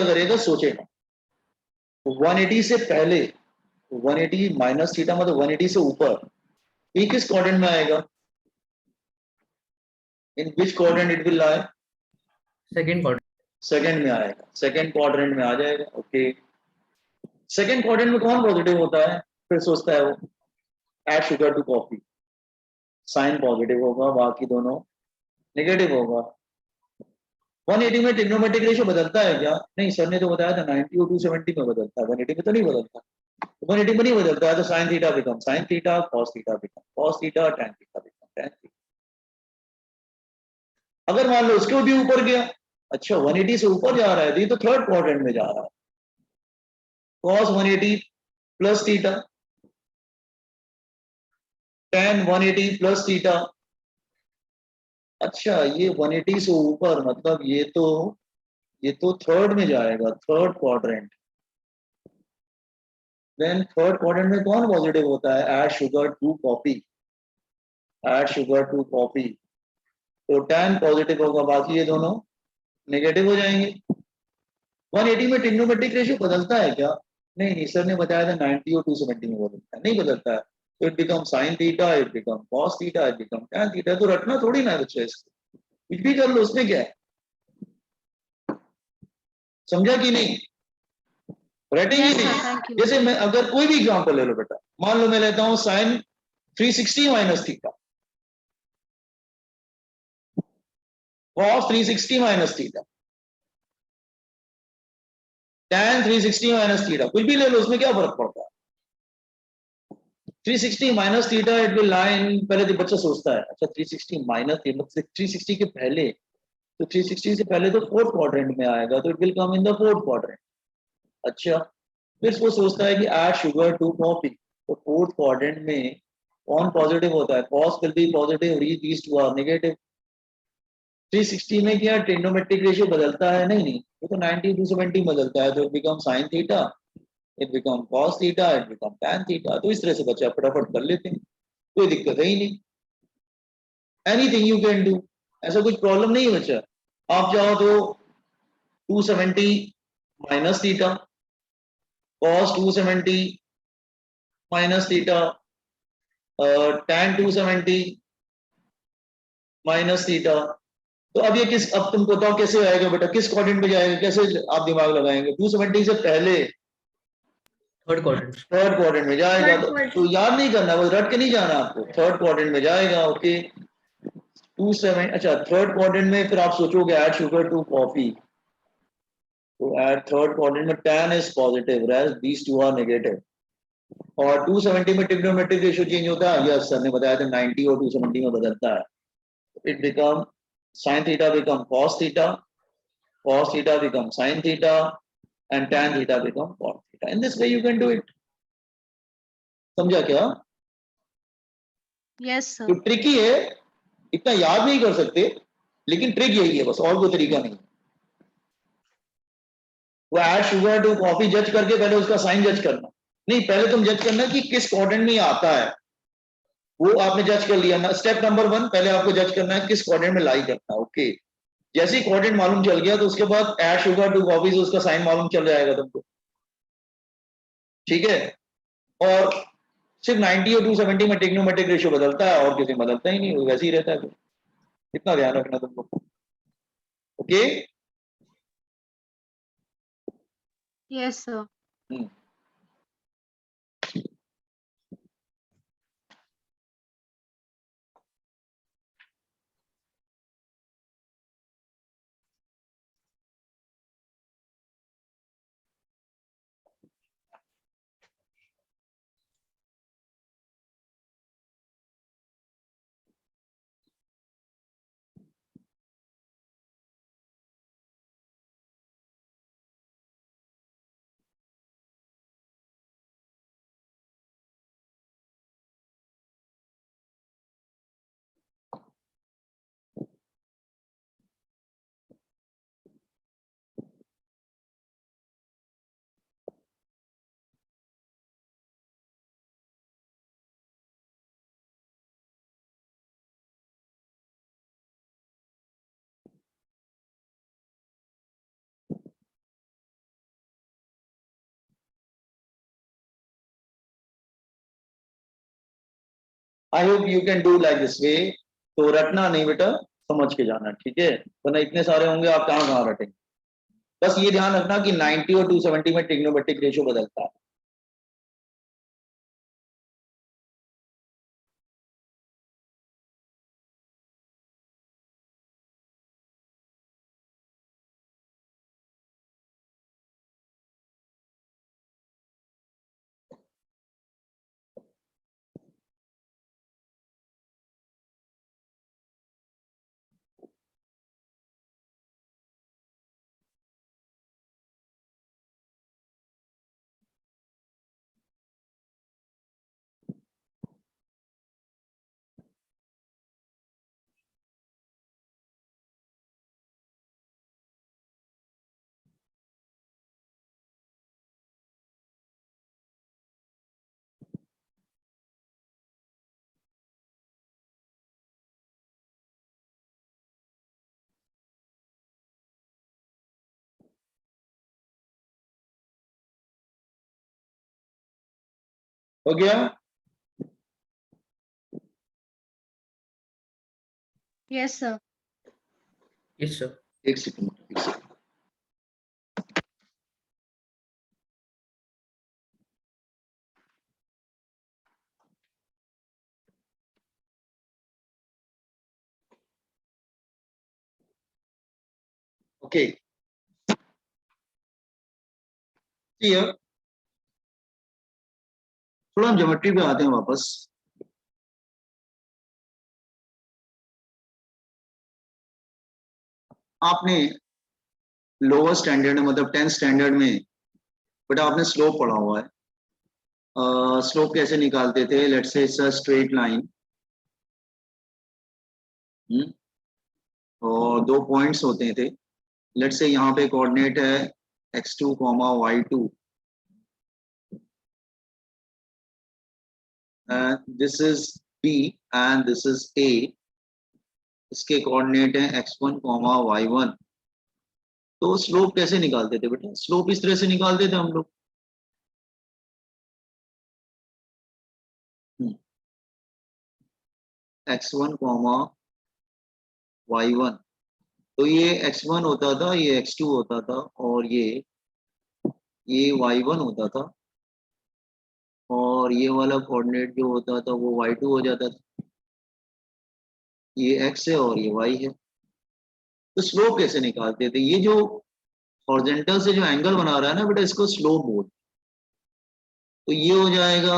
करेगा सोचेगा। 180 से पहले 180 माइनस थीटा मतलब 180 से ऊपर, ये किस क्वाड्रेंट में आएगा? In which quadrant it will lie? Second quadrant. Second में आएगा, सेकंड क्वाड्रेंट में आ जाएगा। ओके, सेकंड क्वाड्रेंट में कौन पॉजिटिव होता है? फिर सोचता है वो, add sugar to coffee, sine positive होगा, बाकी दोनों नेगेटिव होगा। 180 में ट्रिग्नोमेट्रिक रेशियो बदलता है क्या? नहीं, सर ने तो बताया था 90 और 270 में बदलता है, 180 में तो नहीं बदलता। 180 में नहीं बदलता है तो sine theta become sine theta, cos theta become cos theta, tan theta become tan theta. अगर मान लो उसके भी ऊपर गया, अच्छा 180 से ऊपर जा रहा है तो ये तो थर्ड क्वाड्रेंट में जा रहा है, cos 180 plus theta, tan 180 plus theta. अच्छा ये 180 से ऊपर मतलब ये तो थर्ड में जाएगा, third quadrant. Then third quadrant में कौन पॉजिटिव होता है? Add sugar to coffee, add sugar to coffee, तो tan पॉजिटिव होगा, बाकी ये दोनों नेगेटिव हो जाएंगे। 180 में ट्रिग्नोमेट्रिक रेशियो बदलता है क्या? नहीं नहीं, सर ने बताया था 90 और 270 में बदलता है, नहीं बदलता है। तो it become sine theta, it become cos theta, it become tan theta. तो रटना थोड़ी ना है बच्चा इसको, कुछ भी कर लो, उसमें क्या है? समझा कि नहीं? रटेंगे Yes, sir. नहीं। Thank you. जैसे मैं अगर कोई भी एग्जांपल ले लो बेटा, मान लो मैं लेता हूं sine 360 minus theta, cos 360 minus theta, tan 360 minus theta, कुछ भी ले लो, उसमें क्या फर्क पड़ता है? 360 minus theta it will line, पहले तो बच्चा सोचता है अच्छा 360 माइनस थीटा 360 के पहले, तो 360 से पहले तो फोर्थ क्वाड्रेंट में आएगा, तो it will come in the fourth quadrant. अच्छा, फिर वो सोचता है कि ऐड शुगर टू कॉफी, तो फोर्थ क्वाड्रेंट में कौन पॉजिटिव होता है? Cos will be positive, reach these two are negative. 360 में क्या ट्रिग्नोमेट्रिक रेशियो बदलता है? नहीं नहीं, वो तो 90 टू 70 बदलता है, तो it become sine theta, it become cos theta, it become tan theta. तो इस तरह से बच्चा फटाफट कर लेते हैं, कोई दिक्कत है ही नहीं। एनीथिंग यू कैन डू, ऐसा कुछ प्रॉब्लम नहीं है बच्चा। आप चाहो तो 270 minus theta, cos 270 minus theta, tan 270 minus theta. तो अब ये किस, अब तुम बताओ कैसे आएगा बेटा, किस क्वाड्रेंट में जाएगा, कैसे आप दिमाग लगाएंगे? 270 से पहले थर्ड क्वाड्रेंट। थर्ड क्वाड्रेंट में जाएगा, Third तो quadrant. याद नहीं करना, वो रट के नहीं जाना आपको, थर्ड क्वाड्रेंट में जाएगा। ओके, 27, अच्छा थर्ड क्वाड्रेंट में फिर आप सोचोगे ऐड शुगर टू कॉफी, तो एट थर्ड क्वाड्रेंट में tan is positive, whereas these two are negative। और 270 में ट्रिग्नोमेट्रिक रेशियो चेंज होता है, यस सर ने बताया था 90 और 270 में बदलता है। It become sin theta become cos theta become sin theta, and tan theta become cos theta। In this way you can do it। समझा क्या? Yes, sir. तो ट्रिकी है, इतना याद नहीं कर सकते, लेकिन ट्रिक यही है बस, और कोई तरीका नहीं। वो ऐड शुगर टू कॉफी जज करके पहले उसका साइन जज करना, नहीं पहले तुम जज करना कि किस क्वाड्रेंट में आता है, वो आपने जज कर लिया ना। स्टेप नंबर 1, पहले आपको जज करना है किस क्वाड्रेंट में लाई करना है। ओके, जैसे ही क्वाड्रेंट मालूम चल गया तो उसके बाद ऐड शुगर टू कॉफी से उसका साइन मालूम चल जाएगा तुमको, ठीक है? और सिर्फ 90 और 270 में ट्रिग्नोमेट्रिक रेशियो बदलता है, और किसी में बदलता ही नहीं, वो वैसे ही रहता है। इतना ध्यान रखना तुमको। Okay. Yes, sir. I hope you can do like this way. तो रटना नहीं बेटा, समझ के जाना, ठीक है, वरना इतने सारे होंगे आप कहाँ कहाँ रटेंगे। बस ये ध्यान रखना कि 90 और 270 में ट्रिग्नोमेट्रिक रेशियो बदलता है। हो गया? Yes, sir. Yes, sir. एक सेकंड, एक सेकंड। Okay, clear. थोड़ा हम ज्योमेट्री पे आते हैं वापस। आपने लोअर स्टैंडर्ड में, मतलब 10th स्टैंडर्ड में बेटा आपने स्लोप पढ़ा हुआ है। स्लोप कैसे निकालते थे? Let's say it's a straight line, और दो पॉइंट्स होते थे। लेट्स से यहाँ पे कोऑर्डिनेट है x2, y2, this is b and this is a। इसके कोऑर्डिनेट है x1, y1। तो स्लोप कैसे निकालते थे बेटा? स्लोप इस तरह से निकालते थे हम लोग। x1, y1, तो ये x1 होता था, ये x2 होता था, और ये y1 होता था, और ये वाला कोऑर्डिनेट जो होता था वो y2 हो जाता था। ये x है और ये y है। तो स्लोप कैसे निकालते थे? ये जो हॉरिजॉन्टल से जो एंगल बना रहा है ना बेटा, इसको स्लोप बोलते हैं। तो ये हो जाएगा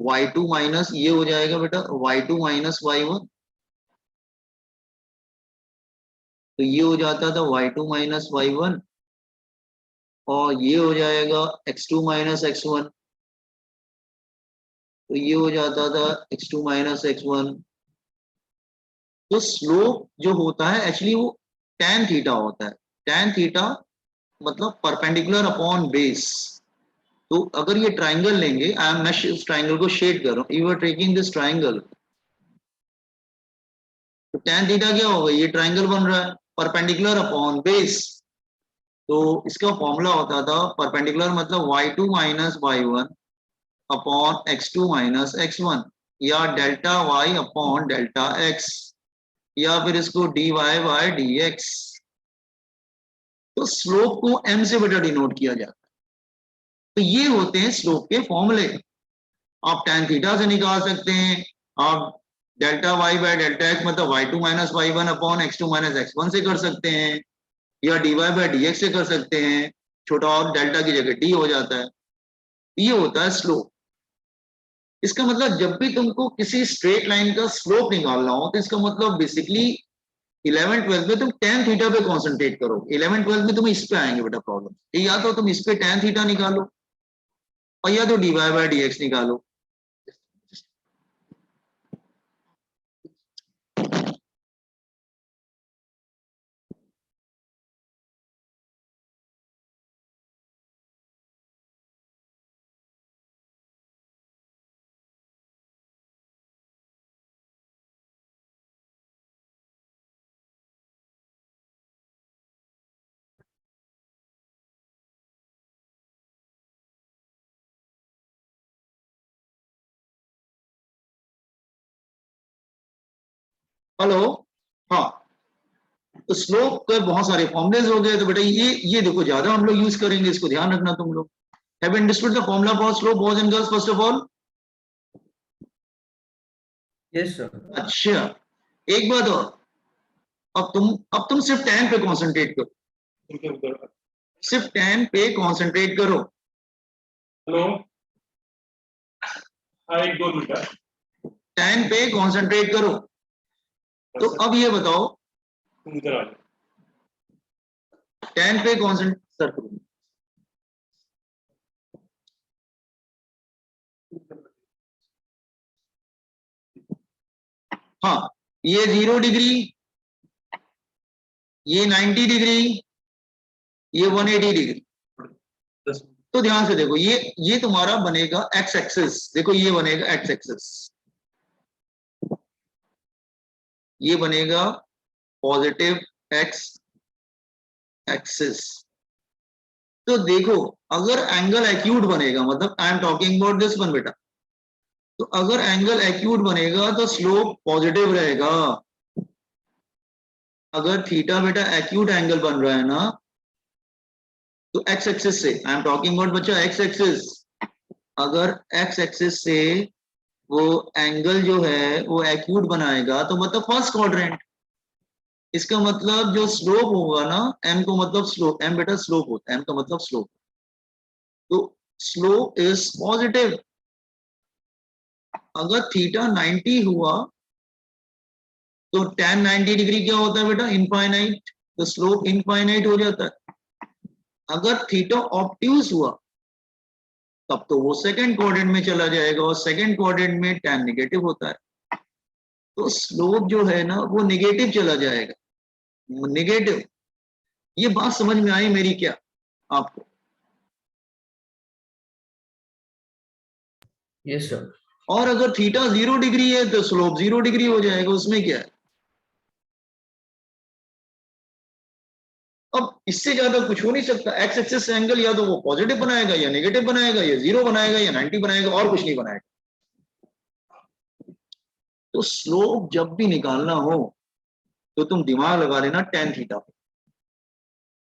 y2 माइनस, ये हो जाएगा बेटा y2 माइनस y1। तो ये हो जाता था y2 माइनस y1, और ये हो जाएगा x2 माइनस x1। तो ये हो जाता था x2 माइनस x1। तो स्लोप जो होता है एक्चुअली वो tan थीटा होता है। tan थीटा मतलब परपेंडिकुलर अपॉन बेस। तो अगर ये ट्राइंगल लेंगे, मैं इस ट्राइंगल को शेड कर रहा हूँ, you are taking this triangle, तो tan थीटा क्या होगा? ये ट्राइंगल बन रहा है परपेंडिकुलर अपॉन बेस। तो इसका फॉर्मूला होता था परपेंडिकुलर मतलब y2 minus y1 upon x2 minus x1, या delta y upon delta x, या फिर इसको dy बाय dx। तो स्लोप को m से बेटा डिनोट किया जाता है। तो ये होते हैं स्लोप के फॉर्मूले। आप tan थीटा से निकाल सकते हैं, आप delta y by delta x मतलब y2 minus y1 upon x2 minus x1 से कर सकते हैं, या dy बाय dx से कर सकते हैं। छोटा और डेल्टा की जगह d हो जाता है। ये होता है स्लोप। इसका मतलब जब भी तुमको किसी स्ट्रेट लाइन का स्लोप निकालना हो, तो इसका मतलब बेसिकली 11th 12th में तुम tan थीटा पे कॉन्सेंट्रेट करो। 11th 12th में तुम इस पे आएंगे बेटा प्रॉब्लम, या तो तुम इस पे tan थीटा निकालो, और या तो dy बाय dx निकालो। हेलो, हाँ, तो स्लोप के बहुत सारे फॉर्मुलेज हो गए, तो बेटा ये देखो ज्यादा हम लोग यूज करेंगे, इसको ध्यान रखना तुम लोग। Have understood the formula for slope boys and girls first of all? Yes, sir. अच्छा, एक बात और, अब तुम सिर्फ tan पे कंसंट्रेट करो, सिर्फ tan पे कंसंट्रेट करो। हेलो, हाँ, एक दो मिनट है। tan पे कंसंट्रेट करो। तो अब ये बताओ, तुम इधर आ जाओ। tan पे कंसंट्रेट करो। हाँ, ये 0 डिग्री, ये 90 डिग्री, ये 180 डिग्री। तो ध्यान से देखो, ये तुम्हारा बनेगा एक्स एक्सिस, देखो ये बनेगा एक्स एक्सिस, ये बनेगा पॉजिटिव एक्स एक्सिस। तो देखो, अगर एंगल एक्यूट बनेगा, मतलब I am talking about this one बेटा, तो अगर एंगल एक्यूट बनेगा तो स्लोप पॉजिटिव रहेगा। अगर थीटा बेटा एक्यूट एंगल बन रहा है ना, तो एक्स एक्सिस से, आई एम टॉकिंग अबाउट बच्चा एक्स एक्सिस, अगर एक्स एक्सिस से वो एंगल जो है वो एक्यूट बनाएगा, तो मतलब फर्स्ट क्वाड्रेंट। इसका मतलब जो स्लोप होगा ना, एम को मतलब स्लोप, एम बेटा स्लोप होता है, एम का मतलब स्लोप, तो स्लोप इज पॉजिटिव। अगर थीटा 90 हुआ तो tan 90 डिग्री क्या होता है बेटा? इनफाइनाइट, तो स्लोप इनफाइनाइट हो जाता है। अगर थीटा ऑब्ट्यूज हुआ तब तो वो सेकंड क्वाड्रेंट में चला जाएगा, और सेकंड क्वाड्रेंट में tan नेगेटिव होता है, तो स्लोप जो है ना वो नेगेटिव चला जाएगा, नेगेटिव। ये बात समझ में आई मेरी क्या आपको? Yes, sir. और अगर थीटा 0 डिग्री है तो स्लोप 0 डिग्री हो जाएगा, उसमें क्या है? अब इससे ज्यादा कुछ हो नहीं सकता। एक्स एक्सिस एंगल या तो वो पॉजिटिव बनाएगा, या नेगेटिव बनाएगा, या 0 बनाएगा, या 90 बनाएगा, और कुछ नहीं बनाएगा। तो स्लोप जब भी निकालना हो तो तुम दिमाग लगा लेना tan थीटा पे।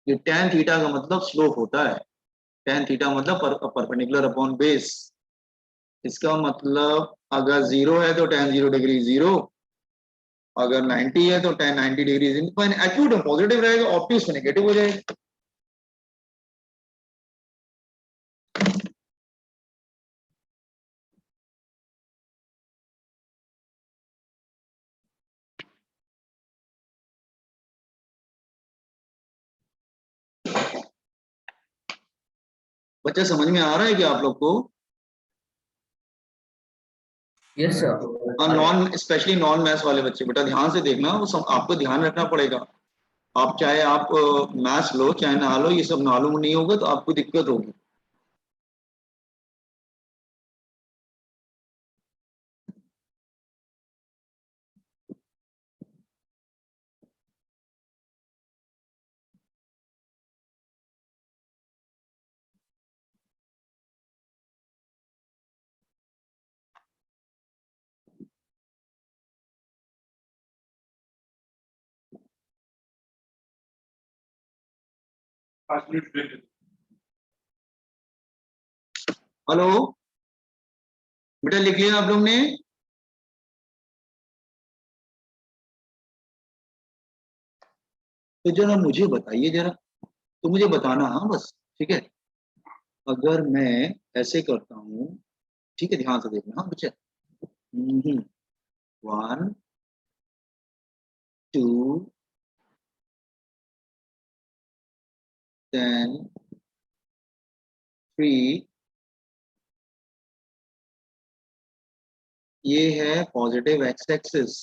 ये tan थीटा का मतलब स्लोप होता है, tan थीटा मतलब परपेंडिकुलर अपॉन बेस। इसका मतलब अगर 0 है तो tan 0 डिग्री 0, अगर 90 है तो tan 90 डिग्री एक्यूट में पॉजिटिव रहेगा, ऑब्ट्यूज में नेगेटिव हो जाएगा। बच्चा समझ में आ रहा है क्या आप लोग को? Yes, sir. और नॉन, स्पेशली नॉन मैथ्स वाले बच्चे बेटा ध्यान से देखना, वो सब आपको ध्यान रखना पड़ेगा। आप चाहे आप मैथ्स लो चाहे ना लो, ये सब मालूम नहीं होगा तो आपको दिक्कत होगी। पाँच मिनट ब्रेक। हेलो बेटा, लिख लिया आप लोग ने? तो जरा मुझे बताइए जरा, तो मुझे बताना, हाँ बस, ठीक है। अगर मैं ऐसे करता हूँ, ठीक है, ध्यान से देखना हाँ बच्चा। 1 2 then 3, ये है पॉजिटिव एक्स एक्सिस।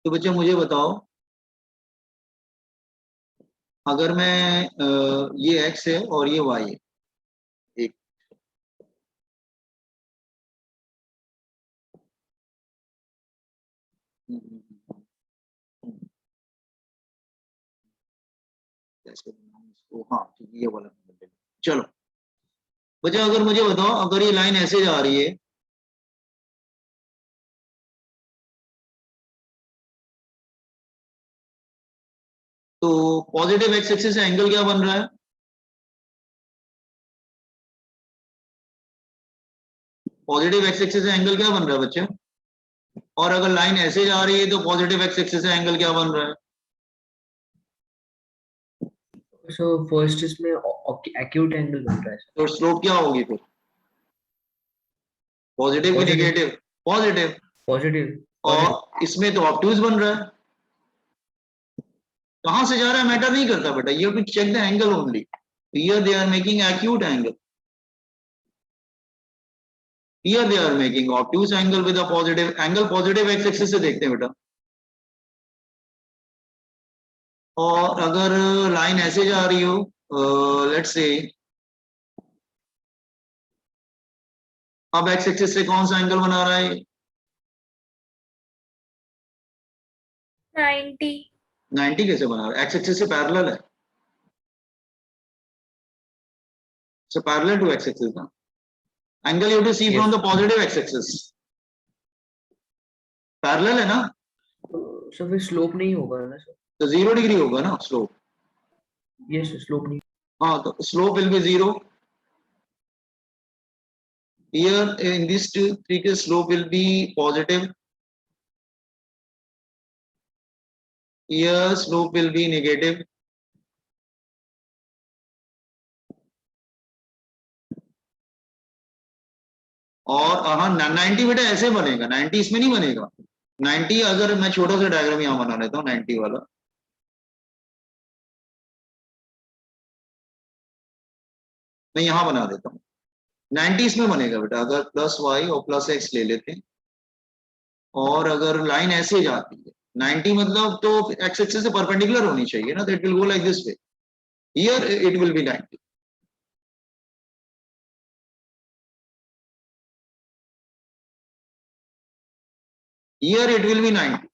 तो बच्चा मुझे बताओ, अगर मैं ये x है और ये y है, एक कैसे बनाऊं इसको? हाँ ठीक है, ये वाला नंबर ले लो। चलो बच्चा, अगर मुझे बताओ, अगर ये लाइन ऐसे जा रही है तो पॉजिटिव एक्स एक्सिस से एंगल क्या बन रहा है? पॉजिटिव एक्स एक्सिस से एंगल क्या बन रहा है बच्चे? और अगर लाइन ऐसे जा रही है तो पॉजिटिव एक्स एक्सिस से एंगल क्या बन रहा है? So first इसमें acute angle बन रहा है तो स्लोप क्या होगी फिर? पॉजिटिव की Positive. नेगेटिव? पॉजिटिव। positive. और इसमें तो ऑब्ट्यूज बन रहा है। कहां से जा रहा है मैटर नहीं करता बेटा, you have to check the angle only. Here they are making acute angle, here they are making obtuse angle with a positive angle. Positive x axis से देखते हैं बेटा। और अगर लाइन ऐसे जा रही हो, लेट्स से, अब एक्स एक्सिस से कौन सा एंगल बना रहा है? 90. 90 कैसे बना रहा है? एक्स एक्सिस से पैरेलल है, so parallel to x axis ना। Angle you to see Yes. From the positive x axis, parallel है ना, So फिर slope नहीं होगा ना sir? तो 0 डिग्री होगा ना स्लोप। Yes sir, slope नहीं। हाँ, तो slope will be 0। Here in this three case slope will be positive. Here slope will be negative. और हाँ 90 बेटा ऐसे बनेगा, 90 इसमें नहीं बनेगा। 90 अगर मैं छोटा सा डायग्राम यहाँ बना लेता हूँ 90 वाला। मैं यहाँ बना देता हूँ। 90 इसमें बनेगा बेटा, अगर प्लस वाई और प्लस एक्स ले लेते हैं और अगर लाइन ऐसे जाती है 90 मतलब तो एक्स एक्सिस से परपेंडिकुलर होनी चाहिए ना, that will go like this way. Here it will be 90। Here it will be 90।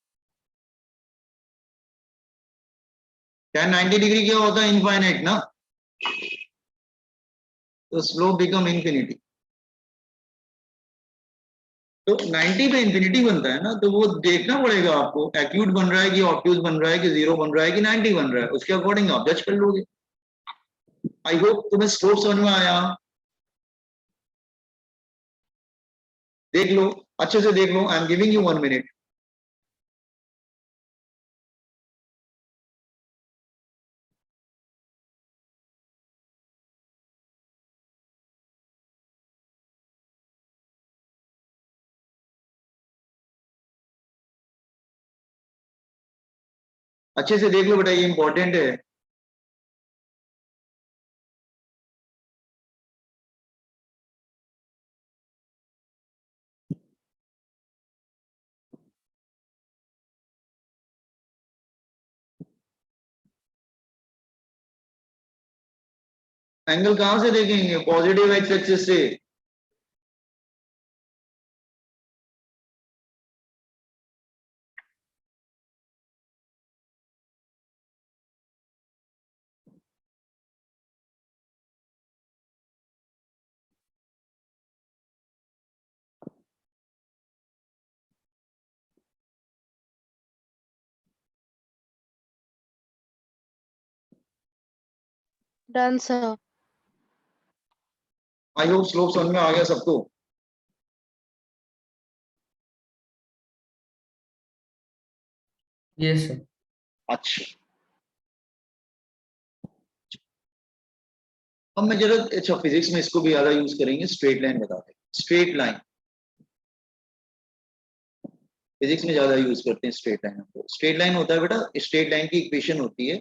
tan 90 degree क्या होता है? इनफाइनाइट ना, तो स्लोप बिकम इंफिनिटी। तो 90 पे इंफिनिटी बनता है ना, तो वो देखना पड़ेगा आपको एक्यूट बन रहा है कि ऑब्ट्यूज बन रहा है कि 0 बन रहा है कि 90 बन रहा है, उसके अकॉर्डिंग आप जज कर लोगे। आई होप तुम्हें स्लोप समझ में आया। देख लो, अच्छे से देख लो, I am giving you 1 minute. अच्छे से देख लो बेटा, ये इंपॉर्टेंट है। एंगल कहां से देखेंगे? पॉजिटिव एक्स एक्सिस से। Done, sir. I hope slope समझ में आ गया सबको। Yes sir. अच्छा, अब मैं जरा, अच्छा फिजिक्स में इसको भी ज्यादा यूज करेंगे, स्ट्रेट लाइन बताते हैं। स्ट्रेट लाइन फिजिक्स में ज्यादा यूज करते हैं स्ट्रेट लाइन को। स्ट्रेट लाइन होता है बेटा, स्ट्रेट लाइन की इक्वेशन होती है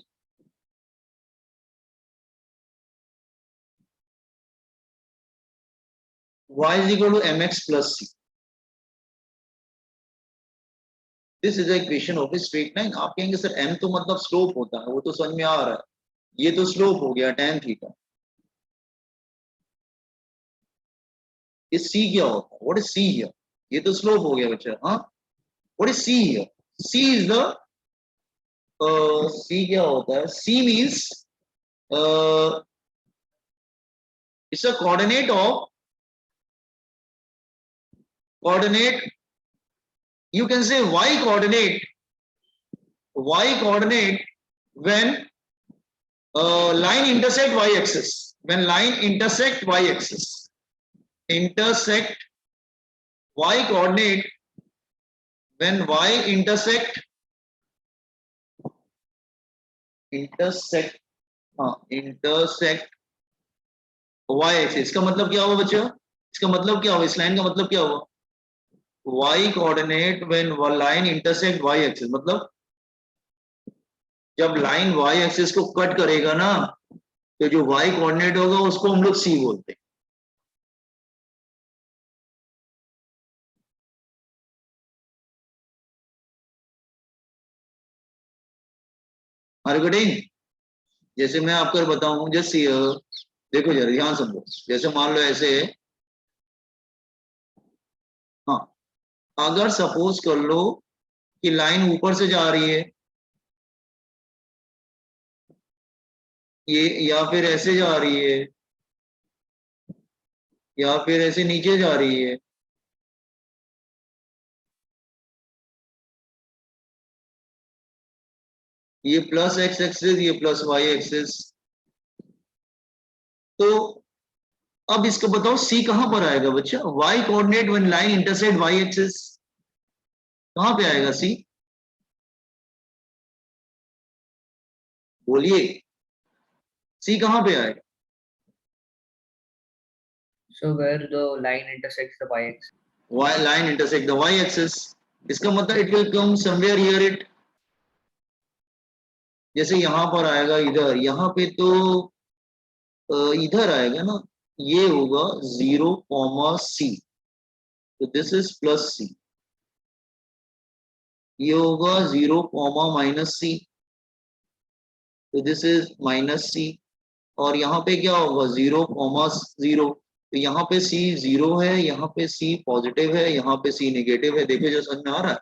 y is equal to mx plus c। This is the equation of a straight line. आप कहेंगे सर m तो मतलब स्लोप होता है, वो तो समझ में आ रहा है, ये तो स्लोप हो गया tan थीटा। ये c क्या होता है? What is c here? ये तो स्लोप हो गया बच्चा। हाँ, what is c here? c is the c क्या होता है? c means it's a coordinate of coordinate, you can say y coordinate when line intersect y axis, when line intersect y axis, intersect y coordinate, when y intersect intersect y axis, इसका मतलब क्या हुआ बच्चों? इसका मतलब क्या हुआ? इस लाइन का मतलब क्या हुआ? y coordinate when line intersect y axis, मतलब जब लाइन y एक्सिस को कट करेगा ना, तो जो y कोऑर्डिनेट होगा उसको हम लोग c बोलते हैं। मार्केटिंग, जैसे मैं आपको बताऊं, जैसे देखो जरा ध्यान समझो, जैसे मान लो ऐसे है, हाँ, अगर सपोज कर लो कि लाइन ऊपर से जा रही है, ये, या फिर ऐसे जा रही है, या फिर ऐसे नीचे जा रही है, ये प्लस एक्स एक्सिस, ये प्लस वाई एक्सिस, तो अब इसको बताओ सी कहां पर आएगा बच्चा? Y coordinate when line intersect y axis, कहां पे आएगा सी? बोलिए, सी कहां पे आएगा? So where the line intersects the y-axis. Y line intersect the y axis, इसका मतलब it will come somewhere here it, जैसे यहां पर आएगा इधर, यहां पे तो इधर आएगा ना, ये होगा 0, c, तो दिस इज प्लस सी, ये होगा 0, -c, तो दिस इज -c, और यहाँ पे क्या होगा 0, 0, तो यहाँ पे c 0 है, यहाँ पे c पॉजिटिव है, यहाँ पे c नेगेटिव है। देखो जो समझ में आ रहा है?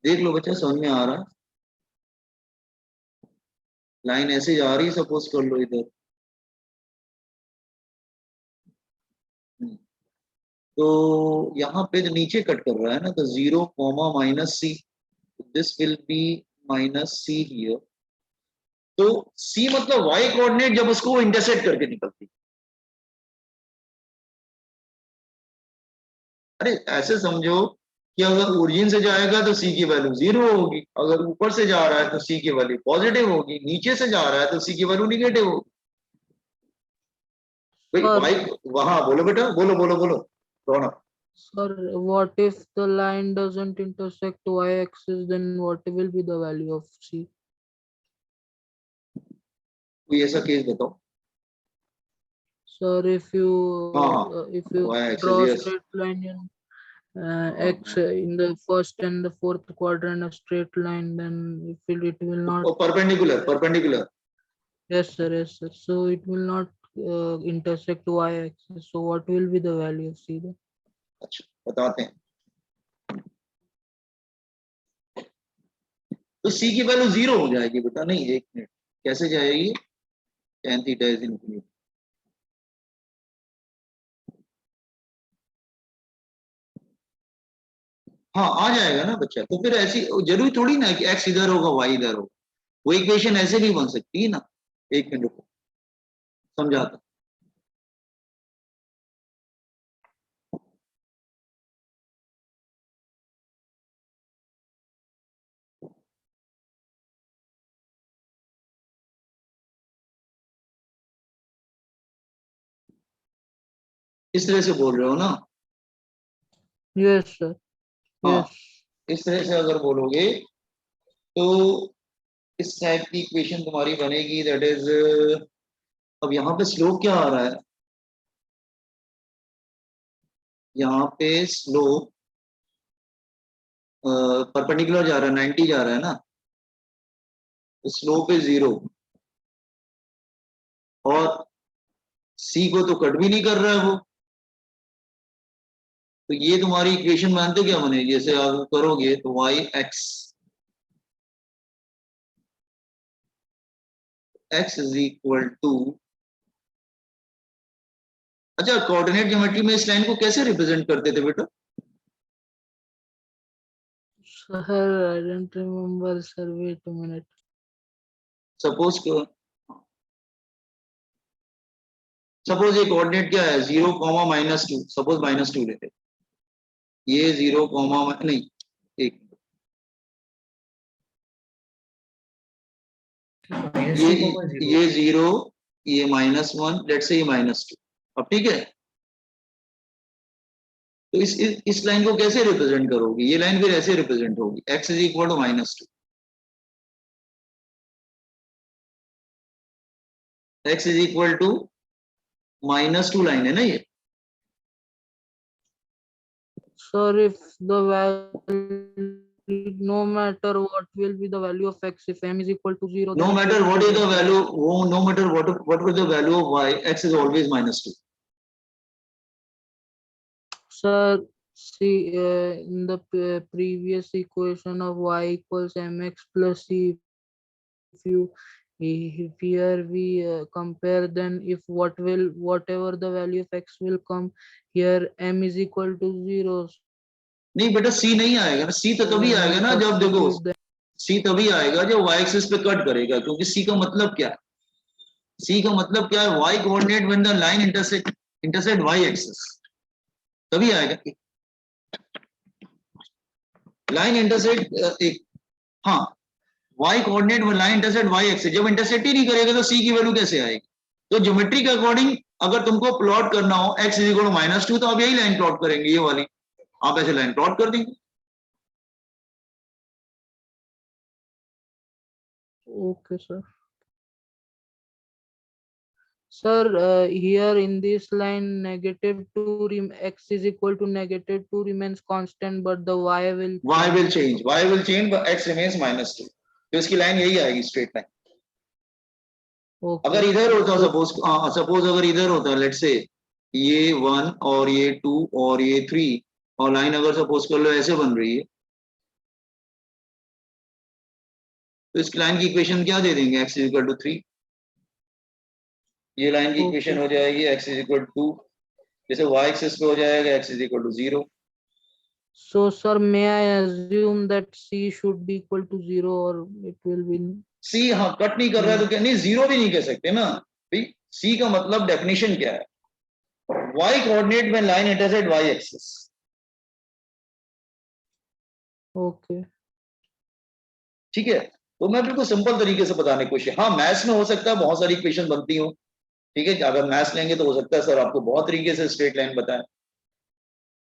देख लो बच्चा, समझ में आ रहा है? लाइन ऐसे जा रही है, सपोज कर लो इधर, तो यहाँ पे जो नीचे कट कर रहा है ना, तो 0, -c, this will be -c here, तो c मतलब y कोऑर्डिनेट जब उसको इंटरसेक्ट करके निकलती, अरे ऐसे समझो कि अगर ओरिजिन से जाएगा तो c की वैल्यू 0 होगी, अगर ऊपर से जा रहा है तो c की वैल्यू पॉजिटिव होगी, नीचे से जा रहा है तो c की वैल्यू निगेटिव होगी। भाई Sir, भाई, वहां बोलो बेटा, बोलो बोलो बोलो, रौनक। sir, what if the line doesn't intersect y-axis? Then what will be the value of c? कोई ऐसा केस बताओ। Sir, if you हाँ, y axis, draw a yes, straight line in x in the first and the fourth quadrant, a straight line, then it will not. Perpendicular, perpendicular, Yes, sir. Yes, sir. So it will not intersect y-axis. So what will be the value of c then? अच्छा बताते हैं। तो c की value 0 हो जाएगी बेटा, नहीं एक मिनट, कैसे जाएगी? tan थीटा इज इनफिनिटी, हाँ आ जाएगा ना बच्चा, तो फिर ऐसी जरूरी थोड़ी ना कि x इधर होगा y इधर होगा, वो इक्वेशन ऐसे नहीं बन सकती ना। एक मिनट रुको, समझाता। इस तरह से बोल रहे हो ना? Yes, sir. हाँ, Yes. इस तरह से अगर बोलोगे तो इस टाइप की इक्वेशन तुम्हारी बनेगी, दैट इज, अब यहाँ पे स्लोप क्या आ रहा है? यहाँ पे स्लोप परपेंडिकुलर जा रहा है, 90 जा रहा है ना, तो स्लोप इज 0, और सी को तो कट भी नहीं कर रहा है वो, तो ये तुम्हारी इक्वेशन मानते क्या बनेगी, जैसे आप करोगे तो y x is equal to, अच्छा कोऑर्डिनेट ज्योमेट्री में इस लाइन को कैसे रिप्रेजेंट करते थे बेटा? Sir, I don't remember, sir. Wait a minute. Suppose ये कोऑर्डिनेट क्या है, 0, -2, सपोज -2 लेते, ये 0, नहीं, एक -2, ये 0. ये 0, ये -1, लेट्स से ये -2। अब ठीक है, तो इस लाइन को कैसे रिप्रेजेंट करोगे, ये लाइन फिर ऐसे रिप्रेजेंट होगी, x is equal to -2, x is equal to -2 line है ना ये। Sir, if the value, no matter what will be the value of x, if m is equal to 0, No then it matter will what is the represent value, no matter what was the value of y, x is always -2. Sir, see, in the previous equation of y equals mx plus c, if here we compare, then if whatever the value of x will come here, m is equal to 0. नहीं बेटा c नहीं आएगा ना, c तो So तभी when आएगा we ना जब देखो, substitute the c तभी आएगा जब y एक्सिस पे कट करेगा, क्योंकि c का मतलब क्या है, c का मतलब क्या है, y coordinate when the line intersect y axis, तभी आएगा। लाइन इंटरसेक्ट एक, हाँ, y कोऑर्डिनेट में लाइन इंटरसेक्ट y एक्सिस, जब इंटरसेक्ट ही नहीं करेगा तो c की वैल्यू कैसे आएगी? तो ज्योमेट्री के अकॉर्डिंग अगर तुमको प्लॉट करना हो x इज इक्वल टू -2, तो आप यही लाइन प्लॉट करेंगे, ये वाली, आप ऐसे लाइन प्लॉट कर देंगे। okay, sir. Sir, here in this line, -2 x is equal to -2 remains constant, but the y will change, but x remains -2, तो इसकी लाइन यही आएगी, स्ट्रेट लाइन। okay. अगर इधर होता, So, सपोज अगर इधर होता, लेट्स से ये 1 और ये 2 और ये 3, और लाइन अगर सपोज कर लो ऐसे बन रही है, तो इस लाइन की इक्वेशन क्या दे देंगे, x इज इक्वल टू 3, ये लाइन की इक्वेशन हो जाएगी x इज इक्वल टू 2, जैसे y एक्सिस पे हो जाएगा x is equal to 0। so sir, may I assume that c should be equal to 0, or it will be c, हाँ, cut नहीं कर रहा है तो क्या, नहीं, 0 भी नहीं कह सकते ना भाई, c का मतलब डेफिनेशन क्या है, y कोऑर्डिनेट में line intersect y axis. okay? ठीक है, तो मैं बिल्कुल सिंपल तरीके से बताने की कोशिश, हाँ मैथ्स में हो सकता है बहुत सारी इक्वेशन बनती हो, ठीक है, अगर मैथ्स लेंगे तो हो सकता है सर आपको बहुत तरीके से स्ट्रेट लाइन बताएं,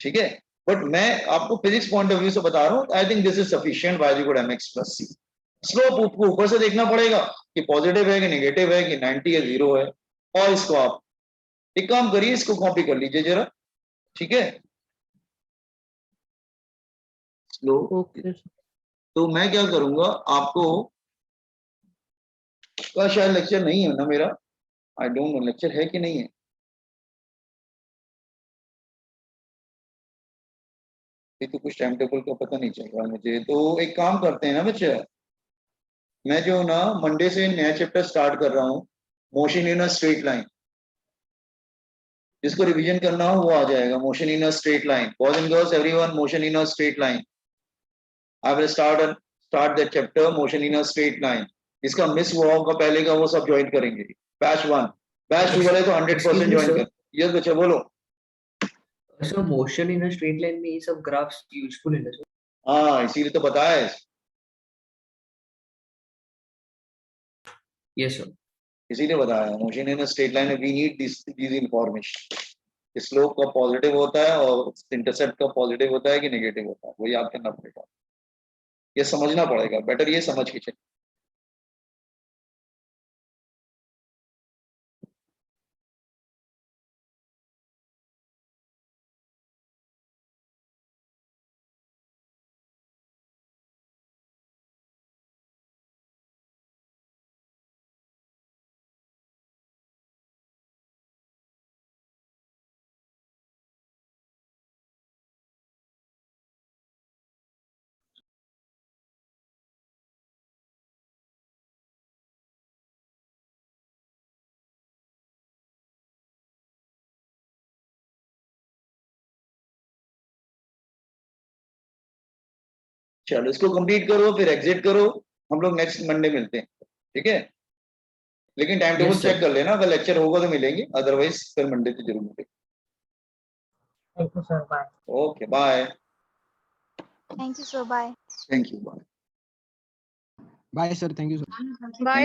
ठीक है, बट मैं आपको फिजिक्स पॉइंट ऑफ व्यू से बता रहा हूं, I think this is sufficient y equal to mx plus c। Slope को ऊपर से देखना पड़ेगा कि पॉजिटिव है कि नेगेटिव है कि 90 है 0 है, और इसको आप एक काम करिए, इसको कॉपी कर लीजिए जरा, ठीक है, स्लोप। Okay. तो मैं क्या करूंगा, आपको का शायद लेक्चर नहीं है ना मेरा, आई डोंट नो लेक्चर है कि नहीं है, ये तो कुछ टाइम टेबल का पता नहीं चल रहा मुझे, तो एक काम करते हैं ना बच्चे, मैं जो ना मंडे से नया चैप्टर स्टार्ट कर रहा हूँ, motion in a straight line, जिसको रिवीजन करना हो वो आ जाएगा, motion in a straight line, boys and girls everyone, motion in a straight line, I will start that chapter, motion in a straight line. इसका miss हुआ होगा पहले का, वो सब ज्वाइन करेंगे, बैच 1, बैच 2 वाले तो 100% Excuse me, ज्वाइन sir. कर। यस बच्चा बोलो। So motion in a straight line में ये सब graphs useful है ना sir? हाँ, इसीलिए तो बताया है, Yes sir. इसीलिए बताया है, motion in a straight line we need this information, slope का पॉजिटिव होता है और इंटरसेप्ट का पॉजिटिव होता है कि नेगेटिव होता है, वो याद करना पड़ेगा, ये समझना पड़ेगा, बेटर ये समझ के चलिए। चलो इसको कंप्लीट करो, फिर एग्जिट करो, हम लोग नेक्स्ट मंडे मिलते हैं, ठीक है? लेकिन time table Yes, sir. Check कर लेना, अगर लेक्चर होगा तो मिलेंगे, अदरवाइज फिर मंडे को जरूर मिलेंगे। Thank you, sir. Bye. Okay bye. Thank you, sir. Bye. Thank you bye. Bye, sir. Thank you, sir. Bye.